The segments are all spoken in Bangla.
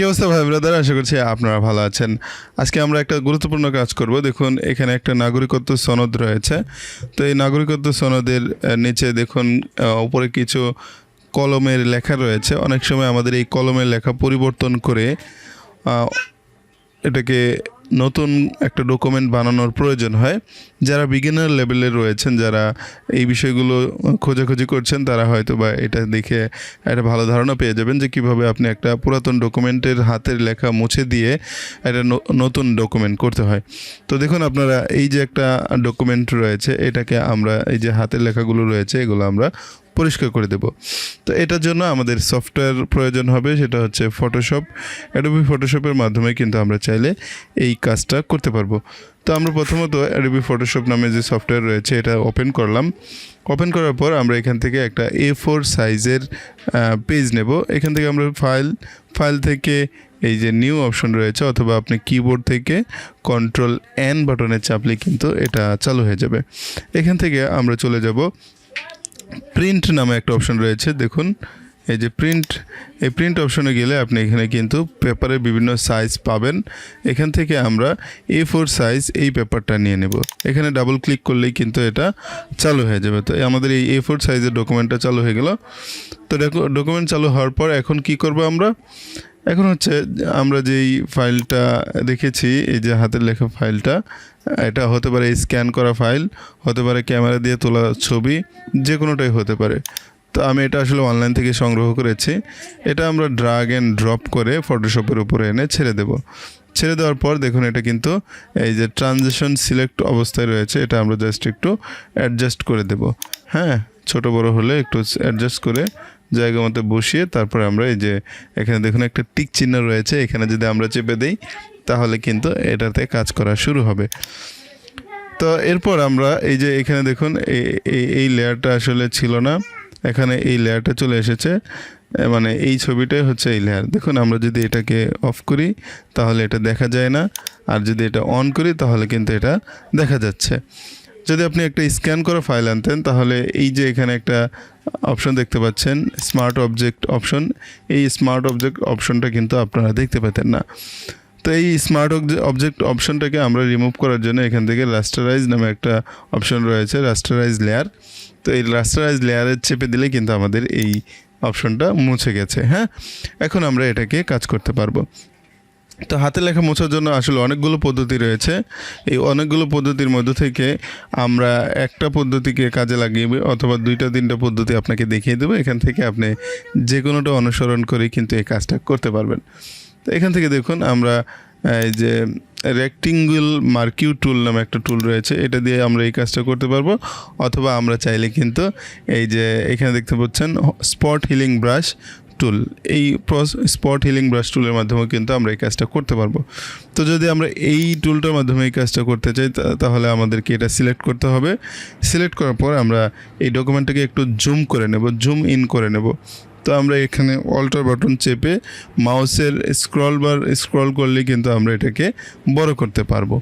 অবস্থা ভাই ব্রাদার? আশা করছি আপনারা ভালো আছেন। আজকে আমরা একটা গুরুত্বপূর্ণ কাজ করব। দেখুন এখানে একটা নাগরিকত্ব সনদ রয়েছে। তো এই নাগরিকত্ব সনদের নিচে দেখুন উপরে কিছু কলমের লেখা রয়েছে। অনেক সময় আমাদের এই কলমের লেখা পরিবর্তন করে এটাকে নতুন একটা ডকুমেন্ট বানানোর প্রয়োজন হয়। যারা বিগিনার লেভেলে রয়েছেন, যারা এই বিষয়গুলো খোঁজাখুঁজি করছেন, তারা হয়তো বা এটা দেখে একটা ভালো ধারণা পেয়ে যাবেন যে কীভাবে আপনি একটা পুরাতন ডকুমেন্টের হাতের লেখা মুছে দিয়ে একটা নতুন ডকুমেন্ট করতে হয়। তো দেখুন আপনারা এই যে একটা ডকুমেন্ট রয়েছে, এটাকে আমরা এই যে হাতের লেখাগুলো রয়েছে এগুলো আমরা পরিষ্কার করে দেব। তো এটার জন্য আমাদের সফটওয়্যার প্রয়োজন হবে, সেটা হচ্ছে ফটোশপ। অ্যাডোবি ফটোশপের মাধ্যমে কিন্তু আমরা চাইলে এই কাজটা করতে পারবো। তো আমরা প্রথমত অ্যাডোবি ফটোশপ নামে যে সফটওয়্যার রয়েছে এটা ওপেন করলাম। ওপেন করার পর আমরা এখান থেকে একটা A4 সাইজের পেজ নেব। এখান থেকে আমরা ফাইল থেকে এই যে নিউ অপশন রয়েছে, অথবা আপনি কিবোর্ড থেকে Ctrl+N বাটনে চাপলে কিন্তু এটা চালু হয়ে যাবে। এখান থেকে আমরা চলে যাব প্রিন্ট নামে একটা অপশন রয়েছে। দেখুন এই যে এই প্রিন্ট অপশনে গেলে আপনি এখানে কিন্তু পেপারের বিভিন্ন সাইজ পাবেন। এখান থেকে আমরা A4 সাইজ এই পেপারটা নিয়ে নেব। এখানে ডাবল ক্লিক করলেই কিন্তু এটা চালু হয়ে যাবে। তো আমাদের এই A4 সাইজের ডকুমেন্টটা চালু হয়ে গেল। তো ডকুমেন্ট চালু হওয়ার পর এখন কি করব আমরা? এখন হচ্ছে আমরা যেই ফাইলটা দেখেছি, এই যে হাতের লেখা ফাইলটা, এটা হতে পারে স্ক্যান করা ফাইল, হতে পারে ক্যামেরা দিয়ে তোলা ছবি, যে কোনোটাই হতে পারে। তো আমি এটা আসলে অনলাইন থেকে সংগ্রহ করেছি। এটা আমরা ড্রাগ অ্যান্ড ড্রপ করে ফটোশপের উপরে এনে ছেড়ে দেব। ছেড়ে দেওয়ার পর দেখুন এটা কিন্তু এই যে ট্রানজিশন সিলেক্ট অবস্থায় রয়েছে, এটা আমরা জাস্ট একটু অ্যাডজাস্ট করে দেব। হ্যাঁ, ছোট বড় হলে একটু অ্যাডজাস্ট করে জায়গা মতো বসিয়ে তারপরে আমরা এই যে এখানে দেখুন একটা টিক চিহ্ন রয়েছে, এখানে যদি আমরা চেপে দিই তাহলে কিন্তু এটাতে কাজ করা শুরু হবে। তো এরপর আমরা এই যে এখানে দেখুন এই লেয়ারটা আসলে ছিল না, এখানে এই লেয়ারটা চলে এসেছে, মানে এই ছবিটাই হচ্ছে এই লেয়ার। দেখুন আমরা যদি এটাকে অফ করি তাহলে এটা দেখা যায় না, আর যদি এটা অন করি তাহলে কিন্তু এটা দেখা যাচ্ছে। যদি আপনি একটা স্ক্যান করা ফাইল আনতেন তাহলে এই যে এখানে একটা অপশন দেখতে পাচ্ছেন স্মার্ট অবজেক্ট অপশন, এই স্মার্ট অবজেক্ট অপশনটা কিন্তু আপনারা দেখতে পেতেন না। তো এই স্মার্ট অবজেক্ট অপশনটাকে আমরা রিমুভ করার জন্য এখান থেকে রাস্টারাইজ নামে একটা অপশন রয়েছে, রাস্টারাইজ লেয়ার। তো এই রাস্টারাইজ লেয়ারের চেপে দিলে কিন্তু আমাদের এই অপশনটা মুছে গেছে। হ্যাঁ, এখন আমরা এটাকে কাজ করতে পারবো। তো হাতে লেখা মোছার জন্য আসলে অনেকগুলো পদ্ধতি রয়েছে। এই অনেকগুলো পদ্ধতির মধ্যে থেকে আমরা একটা পদ্ধতিকে কাজে লাগিয়ে অথবা 2-3টা পদ্ধতি আপনাকে দেখিয়ে দেবো। এখান থেকে আপনি যে কোনোটা অনুসরণ করে কিন্তু এই কাজটা করতে পারবেন। তো এখান থেকে দেখুন আমরা এই যে রেক্টেঙ্গল মার্কিউ টুল নামে একটা টুল রয়েছে, এটা দিয়ে আমরা এই কাজটা করতে পারবো। অথবা আমরা চাইলে কিন্তু এই যে এখানে দেখতে পাচ্ছেন স্পট হিলিং ব্রাশ টুল, এই স্পট হিলিং ব্রাশ টুলের মাধ্যমে কিন্তু আমরা এই কাজটা করতে পারবো। তো যদি আমরা এই টুলটার মাধ্যমে এই কাজটা করতে চাই তাহলে আমাদেরকে এটা সিলেক্ট করতে হবে। সিলেক্ট করার পর আমরা এই ডকুমেন্টটাকে একটু জুম করে নেব, জুম ইন করে নেব। তো আমরা এখানে অল্টার বাটন চেপে মাউসের স্ক্রল করলে কিন্তু আমরা এটাকে বড় করতে পারবো।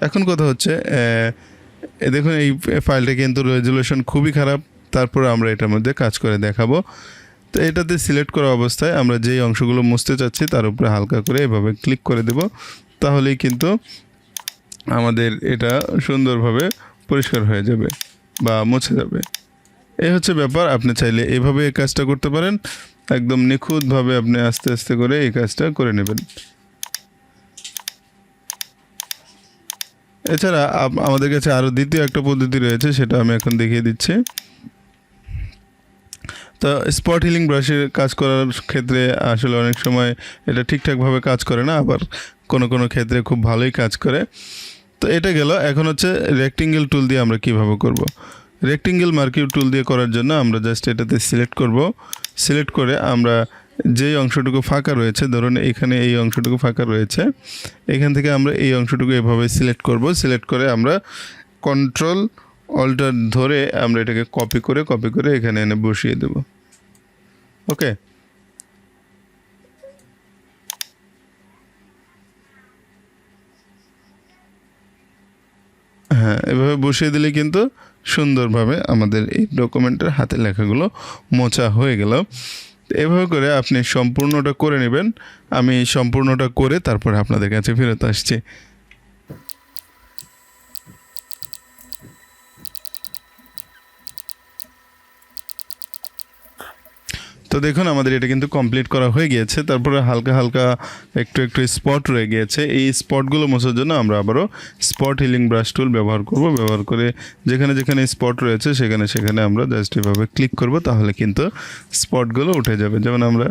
এখন কথা হচ্ছে দেখুন এই ফাইলটা কিন্তু রেজুলেশন খুবই খারাপ, তারপর আমরা এটার মধ্যে কাজ করে দেখাবো। তো এটাতে সিলেক্ট করা অবস্থায় আমরা যেই অংশগুলো মুছতে চাচ্ছি তার উপরে হালকা করে এভাবে ক্লিক করে দেব, তাহলেই কিন্তু আমাদের এটা সুন্দরভাবে পরিষ্কার হয়ে যাবে বা মুছে যাবে। এই হচ্ছে ব্যাপার। আপনি চাইলে এভাবে এই কাজটা করতে পারেন, একদম নিখুঁতভাবে আপনি আস্তে আস্তে করে এই কাজটা করে নেবেন। এছাড়া আমাদের কাছে আরও দ্বিতীয় একটা পদ্ধতি রয়েছে, সেটা আমি এখন দেখিয়ে দিচ্ছি। তো স্পট হিলিং ব্রাশের কাজ করার ক্ষেত্রে আসলে অনেক সময় এটা ঠিকঠাকভাবে কাজ করে না, আবার কোনো ক্ষেত্রে খুব ভালোই কাজ করে। তো এটা গেল। এখন হচ্ছে রেক্টেঙ্গল টুল দিয়ে আমরা কিভাবে করব। রেক্টেঙ্গল মার্কিউ টুল দিয়ে করার জন্য আমরা জাস্ট এটাতে সিলেক্ট করব। সিলেক্ট করে আমরা যেই অংশটুকু ফাঁকা রয়েছে, ধরুন এখানে এই অংশটুকু ফাঁকা রয়েছে, এখান থেকে আমরা এই অংশটুকু এভাবে সিলেক্ট করব। সিলেক্ট করে আমরা Ctrl+Alt ধরে আমরা এটাকে কপি করে এখানে এনে বসিয়ে দেব। ওকে, হ্যাঁ, এভাবে বসিয়ে দিলে কিন্তু সুন্দরভাবে আমাদের এই ডকুমেন্টের হাতের লেখাগুলো মোছা হয়ে গেল। তো এভাবে করে আপনি সম্পূর্ণটা করে নেবেন। আমি সম্পূর্ণটা করে তারপরে আপনাদের কাছে ফেরত আসছি। তো দেখুন আমাদের এটা কিন্তু কমপ্লিট করা হয়ে গিয়েছে। তারপরে হালকা হালকা একটু একটু স্পট রয়ে গিয়েছে। এই স্পটগুলো মোছার জন্য আমরা আবারও স্পট হিলিং ব্রাশ টুল ব্যবহার করব। ব্যবহার করে যেখানে যেখানে স্পট রয়েছে সেখানে সেখানে আমরা জাস্ট এভাবে ক্লিক করব, তাহলে কিন্তু স্পটগুলো উঠে যাবে। যেমন আমরা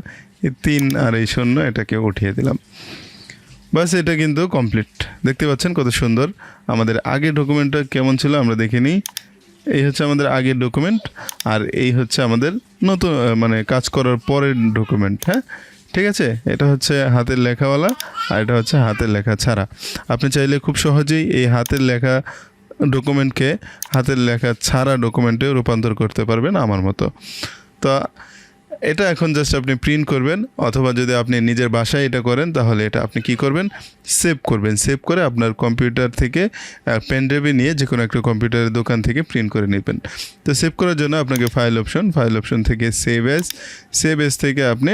এই 3 আর এই 0 এটাকে উঠিয়ে দিলাম। বাস, এটা কিন্তু কমপ্লিট। দেখতে পাচ্ছেন কত সুন্দর। আমাদের আগের ডকুমেন্টটা কেমন ছিল আমরা দেখে নিই। এই হচ্ছে আমাদের আগের ডকুমেন্ট, আর এই হচ্ছে আমাদের নতুন মানে কাজ করার পরের ডকুমেন্ট। হ্যাঁ, ঠিক আছে। এটা হচ্ছে হাতের লেখাওয়ালা, আর এটা হচ্ছে হাতের লেখা ছাড়া। আপনি চাইলে খুব সহজেই এই হাতের লেখা ডকুমেন্টকে হাতের লেখা ছাড়া ডকুমেন্টে রূপান্তর করতে পারবেন আমার মতো। তো এটা এখন জাস্ট আপনি প্রিন্ট করবেন, অথবা যদি আপনি নিজের বাসায় এটা করেন তাহলে এটা আপনি কি করবেন, সেভ করবেন। সেভ করে আপনার কম্পিউটার থেকে পেন ড্রাইভে নিয়ে যে কোনো একটা কম্পিউটারের দোকান থেকে প্রিন্ট করে নেবেন। তো সেভ করার জন্য আপনাকে ফাইল অপশন থেকে সেভ এস থেকে আপনি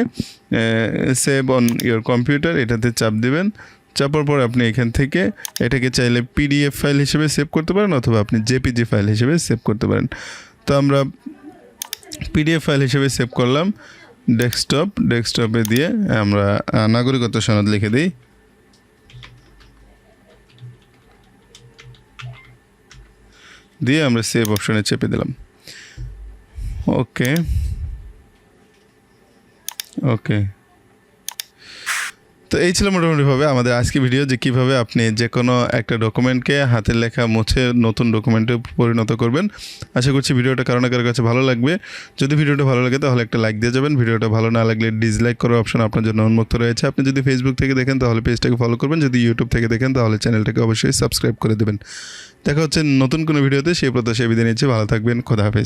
সেভ অন ইয়োর কম্পিউটার এটাতে চাপ দিবেন। চাপার পর আপনি এখান থেকে এটাকে চাইলে পিডিএফ ফাইল হিসেবে সেভ করতে পারেন, অথবা আপনি জেপিজি ফাইল হিসেবে সেভ করতে পারেন। তো আমরা পিডিএফ ফাইল হিসেবে সেভ করলাম। ডেস্কটপে দিয়ে আমরা নাগরিকত্ব সনদ লিখে দিই। দিয়ে আমরা সেভ অপশনে চেপে দিলাম। ওকে, তো এই ছিল মোটামুটিভাবে আমাদের আজকে ভিডিও, যে কীভাবে আপনি যে কোনো একটা ডকুমেন্টকে হাতের লেখা মুছে নতুন ডকুমেন্টে পরিণত করবেন। আশা করছি ভিডিওটা কারো না কারোর কাছে ভালো লাগবে। যদি ভিডিওটা ভালো লাগে তাহলে একটা লাইক দিয়ে যাবেন। ভিডিওটা ভালো না লাগলে ডিসলাইক করার অপশন আপনার জন্য উন্মুক্ত রয়েছে। আপনি যদি ফেসবুক থেকে দেখেন তাহলে পেজটাকে ফলো করবেন, যদি ইউটিউব থেকে দেখেন তাহলে চ্যানেলটাকে অবশ্যই সাবস্ক্রাইব করে দেবেন। দেখা হচ্ছে নতুন কোনো ভিডিওতে, সেই প্রত্যাশায় বিদায় নিচ্ছি। ভালো থাকবেন, খোদা হাফেজ।